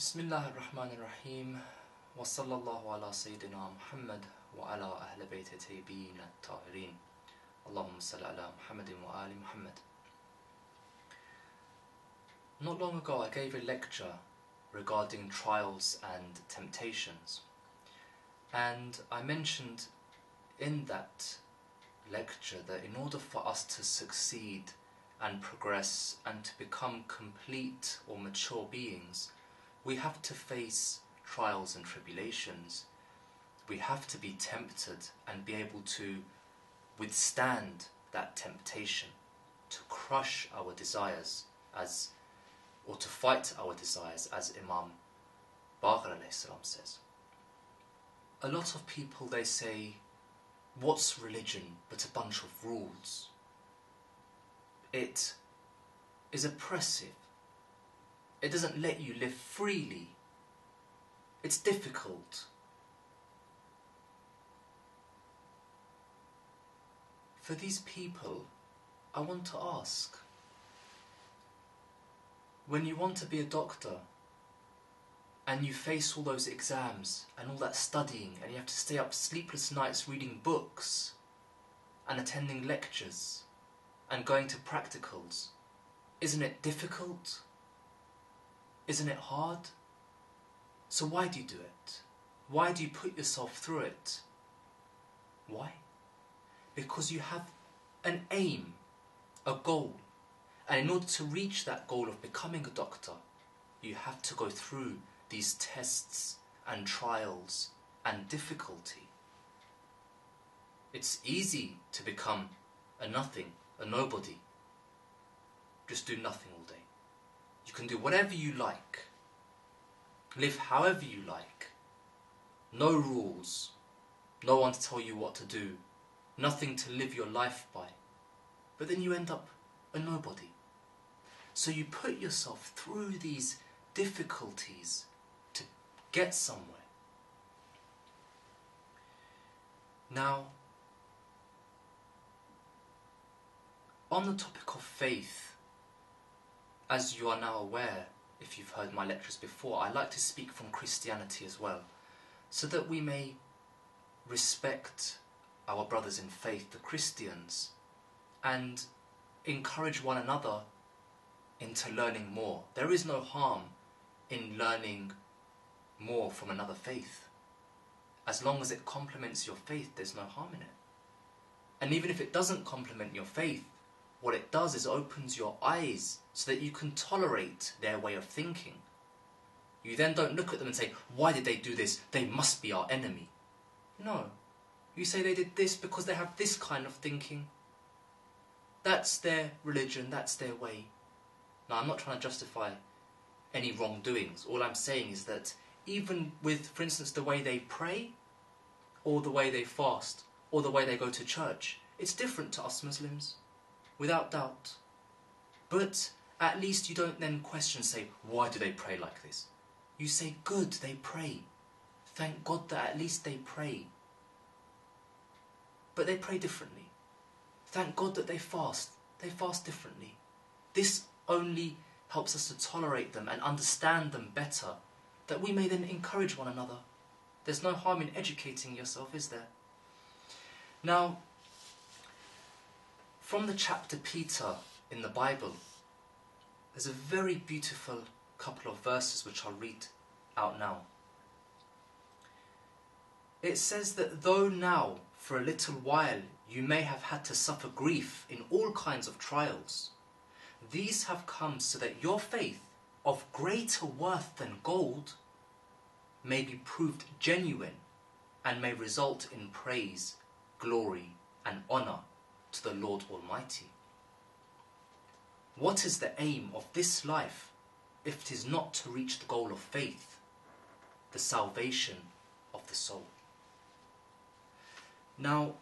Bismillah ar-Rahman ar-Rahim. Wa sallallahu ala Sayyidina Muhammad wa ala Ahl Bayt Tayyibin at-Tahirin. Allahumma salli ala Muhammadin wa ali Muhammad. Not long ago I gave a lecture regarding trials and temptations, and I mentioned in that lecture that in order for us to succeed and progress and to become complete or mature beings, we have to face trials and tribulations. We have to be tempted and be able to withstand that temptation, to crush our desires or to fight our desires, as Imam Baqir alayhi salam says. A lot of people, they say, what's religion but a bunch of rules? It is oppressive. It doesn't let you live freely. It's difficult. For these people, I want to ask, when you want to be a doctor and you face all those exams and all that studying and you have to stay up sleepless nights reading books and attending lectures and going to practicals, isn't it difficult? Isn't it hard? So why do you do it? Why do you put yourself through it? Why? Because you have an aim, a goal. And in order to reach that goal of becoming a doctor, you have to go through these tests and trials and difficulty. It's easy to become a nothing, a nobody. Just do nothing all day. You can do whatever you like. Live however you like. No rules. No one to tell you what to do. Nothing to live your life by. But then you end up a nobody. So you put yourself through these difficulties to get somewhere. Now, on the topic of faith, as you are now aware, if you've heard my lectures before, I like to speak from Christianity as well, so that we may respect our brothers in faith, the Christians, and encourage one another into learning more. There is no harm in learning more from another faith. As long as it complements your faith, there's no harm in it. And even if it doesn't complement your faith, what it does is opens your eyes so that you can tolerate their way of thinking. You then don't look at them and say, why did they do this? They must be our enemy. No. You say they did this because they have this kind of thinking. That's their religion, that's their way. Now, I'm not trying to justify any wrongdoings. All I'm saying is that even with, for instance, the way they pray, or the way they fast, or the way they go to church, it's different to us Muslims, without doubt. But at least you don't then question, say, why do they pray like this? You say, good, they pray. Thank God that at least they pray. But they pray differently. Thank God that they fast. They fast differently. This only helps us to tolerate them and understand them better, that we may then encourage one another. There's no harm in educating yourself, is there? Now, from the chapter Peter in the Bible, there's a very beautiful couple of verses which I'll read out now. It says that though now, for a little while, you may have had to suffer grief in all kinds of trials, these have come so that your faith, of greater worth than gold, may be proved genuine and may result in praise, glory and honour to the Lord Almighty. What is the aim of this life if it is not to reach the goal of faith, the salvation of the soul? Now,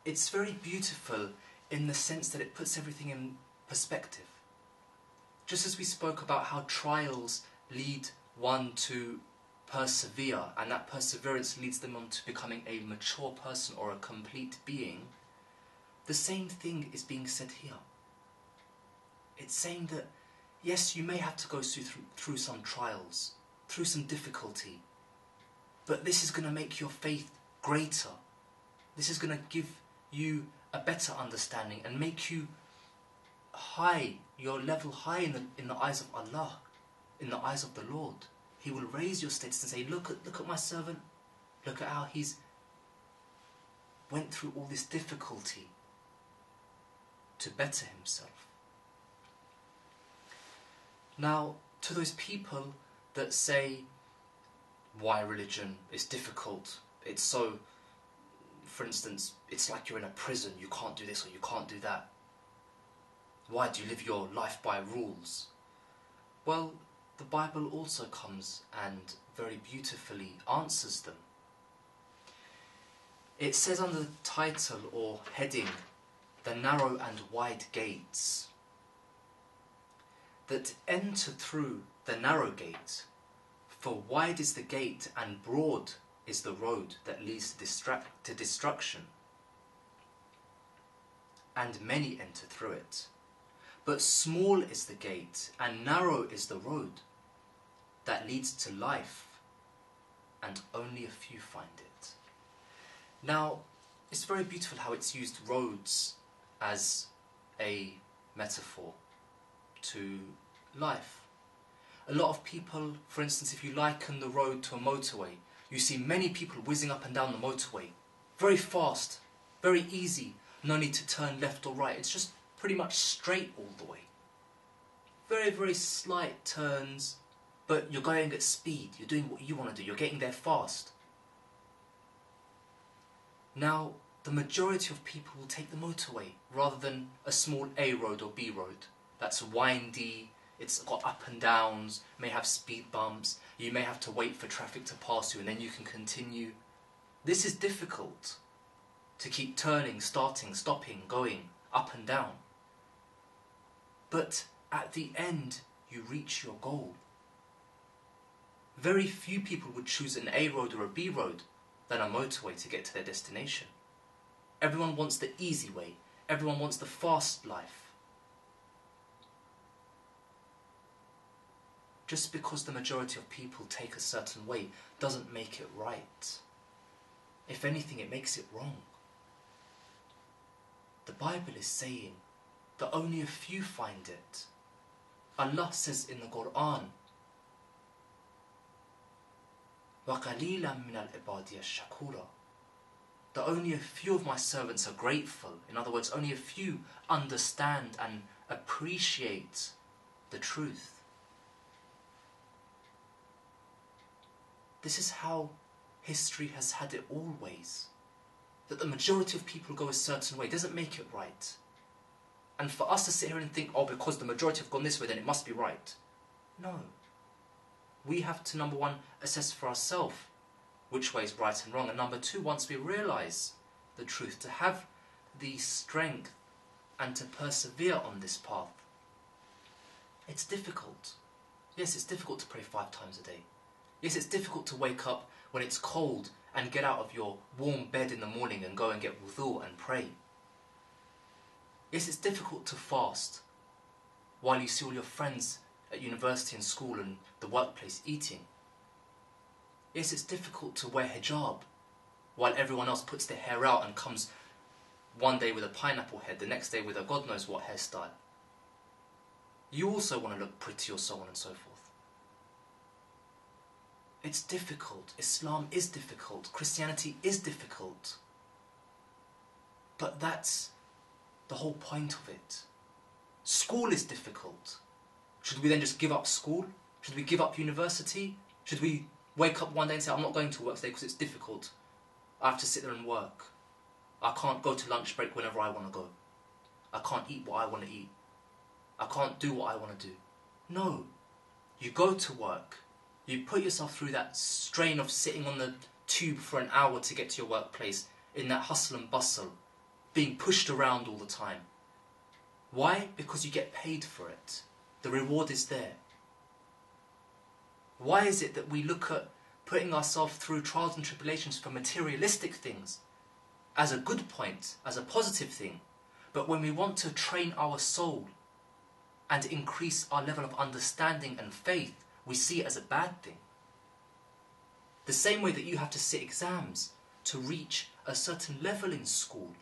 it's very beautiful in the sense that it puts everything in perspective. Just as we spoke about how trials lead one to persevere, and that perseverance leads them on to becoming a mature person or a complete being, the same thing is being said here. It's saying that Yes, you may have to go through some trials, through some difficulty, but this is going to make your faith greater. This is going to give you a better understanding and make you high, your level high in the eyes of Allah, in the eyes of the Lord. He will raise your status and say, look at my servant, look at how he's went through all this difficulty to better himself. Now, to those people that say, why religion is difficult, it's so, for instance, it's like you're in a prison, you can't do this or you can't do that. Why do you live your life by rules? Well, the Bible also comes and very beautifully answers them. It says under the title or heading, the narrow and wide gates, that enter through the narrow gate, for wide is the gate and broad is the road that leads to destruction, and many enter through it. But small is the gate and narrow is the road that leads to life, and only a few find it. Now, it's very beautiful how it's used roads as a metaphor to life. A lot of people, for instance, if you liken the road to a motorway, you see many people whizzing up and down the motorway. Very fast, very easy, no need to turn left or right. It's just pretty much straight all the way. Very, very slight turns, but you're going at speed. You're doing what you want to do. You're getting there fast. Now, the majority of people will take the motorway rather than a small A road or B road. That's windy, it's got up and downs, may have speed bumps, you may have to wait for traffic to pass you and then you can continue. This is difficult, to keep turning, starting, stopping, going, up and down. But at the end, you reach your goal. Very few people would choose an A road or a B road than a motorway to get to their destination. Everyone wants the easy way. Everyone wants the fast life. Just because the majority of people take a certain way doesn't make it right. If anything, it makes it wrong. The Bible is saying that only a few find it. Allah says in the Quran, وَقَلِيلًا مِنَ الْعِبَادِ الشَّكُورَ, that only a few of my servants are grateful. In other words, only a few understand and appreciate the truth. This is how history has had it always. That the majority of people go a certain way doesn't make it right. And for us to sit here and think, oh, because the majority have gone this way, then it must be right. No. We have to, number one, assess for ourselves which way is right and wrong. And number two, once we realise the truth, to have the strength and to persevere on this path. It's difficult. Yes, it's difficult to pray 5 times a day. Yes, it's difficult to wake up when it's cold and get out of your warm bed in the morning and go and get wudu and pray. Yes, it's difficult to fast while you see all your friends at university and school and the workplace eating. Yes, it's difficult to wear hijab while everyone else puts their hair out and comes one day with a pineapple head, the next day with a God knows what hairstyle. You also want to look pretty or so on and so forth. It's difficult. Islam is difficult. Christianity is difficult. But that's the whole point of it. School is difficult. Should we then just give up school? Should we give up university? Should we wake up one day and say, I'm not going to work today because it's difficult. I have to sit there and work. I can't go to lunch break whenever I want to go. I can't eat what I want to eat. I can't do what I want to do. No. You go to work. You put yourself through that strain of sitting on the tube for an hour to get to your workplace, in that hustle and bustle, being pushed around all the time. Why? Because you get paid for it. The reward is there. Why is it that we look at putting ourselves through trials and tribulations for materialistic things as a good point, as a positive thing, but when we want to train our soul and increase our level of understanding and faith, we see it as a bad thing. The same way that you have to sit exams to reach a certain level in school,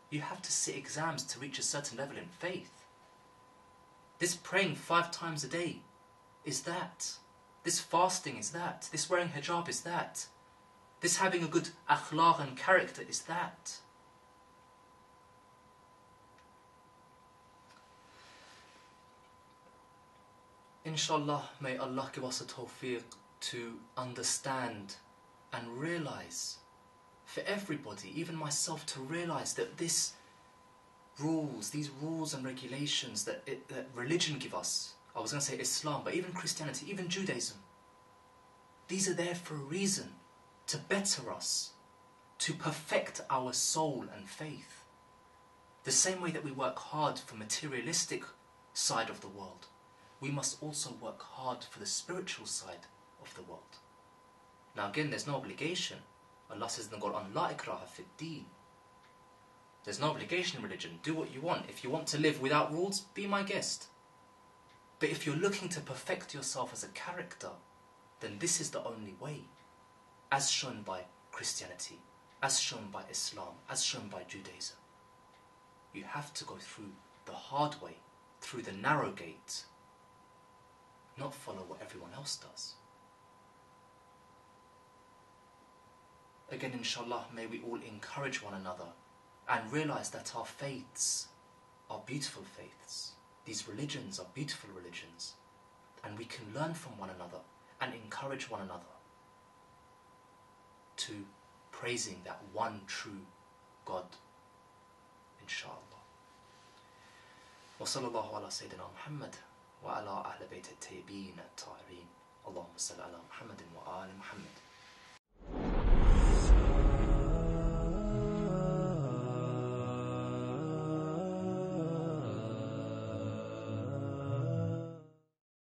you have to sit exams to reach a certain level in faith. This praying 5 times a day is that. This fasting is that. This wearing hijab is that. This having a good akhlaq and character is that. Inshallah, may Allah give us a tawfiq to understand and realize, for everybody, even myself, to realize that these rules and regulations that religion give us, I was going to say Islam, but even Christianity, even Judaism, these are there for a reason, to better us, to perfect our soul and faith. The same way that we work hard for materialistic side of the world, we must also work hard for the spiritual side of the world. Now again, there's no obligation. Allah says in the Quran, La ikraha fid deen. There's no obligation in religion. Do what you want. If you want to live without rules, be my guest. But if you're looking to perfect yourself as a character, then this is the only way, as shown by Christianity, as shown by Islam, as shown by Judaism. You have to go through the hard way, through the narrow gate, not follow what everyone else does. Again, inshallah, may we all encourage one another and realize that our faiths are beautiful faiths. These religions are beautiful religions, and we can learn from one another and encourage one another to praising that one true God, inshallah. وصلى الله على سيدنا محمد وعلى أهل بيت الطيبين الطاهرين اللهم صل على محمد وآل محمد